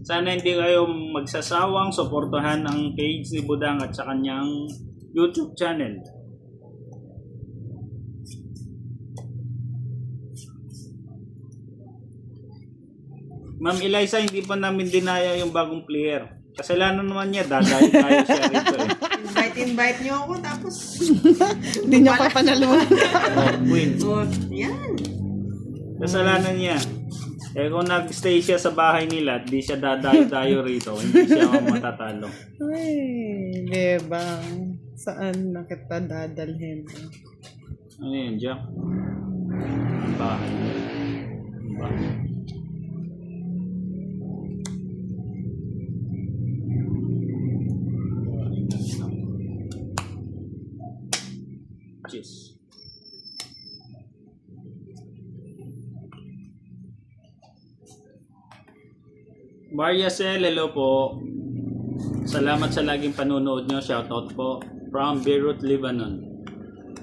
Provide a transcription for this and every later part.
Sana hindi kayo magsasawang suportahan ang page ni Budang at sa kanyang YouTube channel. Ma'am Eliza, hindi pa namin dinaya yung bagong player. Kasalanan naman niya, dadayo tayo siya rito eh. Invite niyo ako tapos Hindi niya pa panalunan. Queen. yan. Kasalanan niya. Eh kung nag-stay siya sa bahay nila at di siya dadayo-dayo rito, hindi siya matatalo. Ay, Bebang. Saan na kita dadalhin? Ano yun, Jack? Bahay. Bahay. Cheers. Maria Cel, hello po. Salamat sa laging panunood nyo. Shoutout po from Beirut, Lebanon.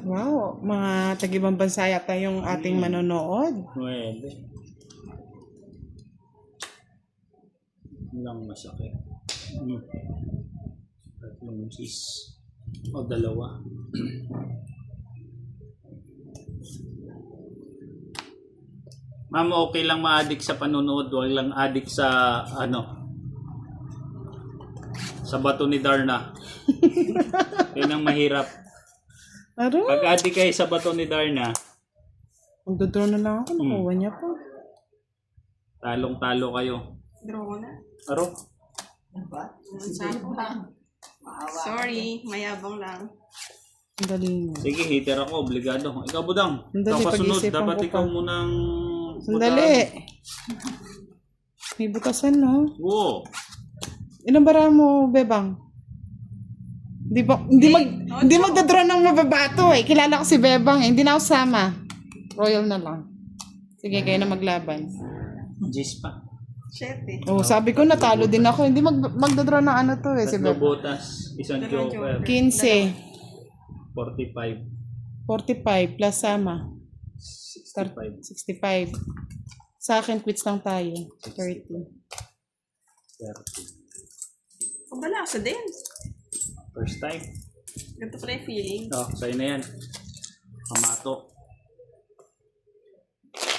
Wow, mga tagibang bansa yata yung ating manonood. Pwede. Lang masakit. Tatlong cheese. O dalawa. Ma'am, okay lang ma-addict sa panunood, wag lang addict sa sa bato ni Darna. Yun ang mahirap. Aro? Pag addict kayo sa bato ni Darna, Magdodraw na lang ako, nakuha niya pa. talong-talo kayo. Draw ko na. Aro? Sorry, mayabang lang. Ang galing mo. Sige, hater ako, obligado. Ikaw, Budang. Sandali, Ikaw kasunod, pag-isipan dapat ko ikaw pa. munang... Sandali. May butasan, no? Oo. Ilang bara mo, Bebang? Hindi magdadraw ng mababato eh. Kilala ko si Bebang eh. Hindi na ako sama. Royal na lang. Sige, kayo na maglaban. Gis pa. Shit eh. Oh, sabi ko natalo din ako. Hindi magdadraw ng ano to eh, si Tatlo Bebang. botas, isang Dalawang joker. 15. 45. 45 plus sama. 65. 65. Sa akin, quits lang tayo. 30. 30. Pabalasa din. First time. Ganito pala yung feeling. Oh, sa'yo na yan. Kamato.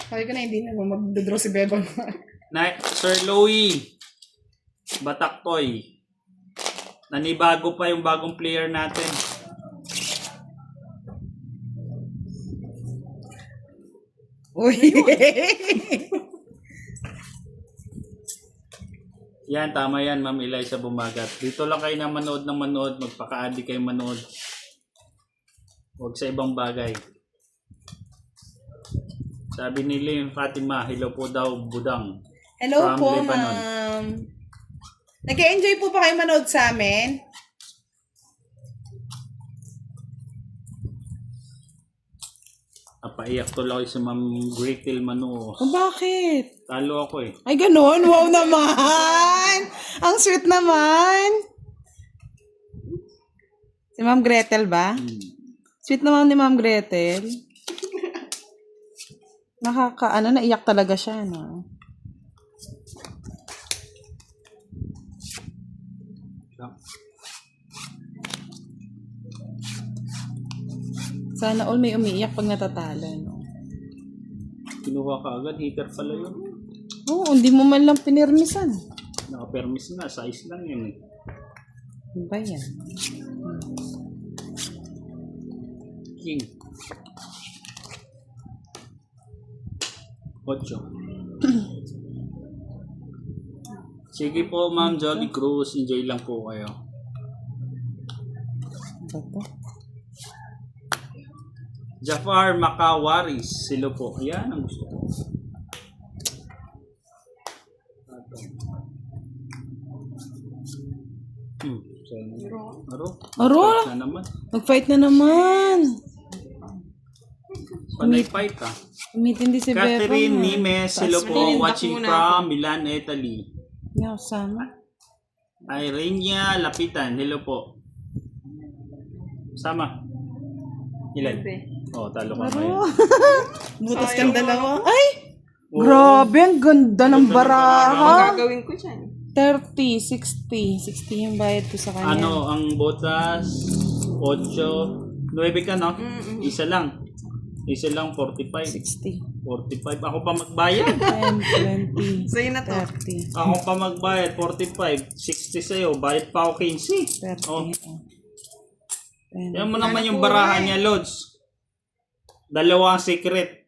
Sabi ko na hindi na magdadraw si Bebang. Sir Louie. Bataktoy. Nanibago pa yung bagong player natin. Uy! Yan, tama yan, Ma'am Eliza Bumagat. Dito lang kayo na manood ng manood. Magpaka-addi kayo manood. Huwag sa ibang bagay. Sabi ni Lynn Fatima, hello po daw, Budang. Hello From po, Lebanon. ma'am. Nag-enjoy po ba kayo manood sa amin? Napaiyak to lang si Ma'am Gretel Mano. O bakit? Talo ako eh. Ay, ganun. Wow naman! Ang sweet naman! Si Ma'am Gretel ba? Sweet naman ni Ma'am Gretel. Naiyak talaga siya, no? Sana all may umiiyak pag natatalo, no? Kinuha ka agad, hater pala yun. Oo, hindi mo man lang pinirmisan. Naka-permis na, size lang yun eh. Ano ba yan? King. 8. Sige po, Ma'am Jolly Cruz. Enjoy lang po kayo. Ano to? Jafar Makawaris. Silo po. Ayan ang gusto ko. Aro. Aro! Na naman. Nag-fight na naman. Panay fight ah. Umitindi si Bebang. Catherine ah. Nimes. Silo po. Catherine, Watching muna from Milan, Italy. Hindi ako sama. Irenia Lapitan. Hello po. Sama. Ilan? Bebe. Oh, talo ka Aro! ngayon. Butas kang dalawa. Ay! Grabe, ang ganda ng baraha. Gagawin ko dyan. 30, 60. 60 yung bayad ko sa kanya. Ano, ang botas, 8, 9 ka, no? Isa lang. Isa lang, 45. 60. 45. Ako pa magbayad. 10, 20, Sa'yo na to. 30. Ako pa magbayad, 45. 60 sa'yo. Bayad pa ako 15. 30. Oh. 10. Yan mo naman yung barahan niya, Lods. Dalawang secret.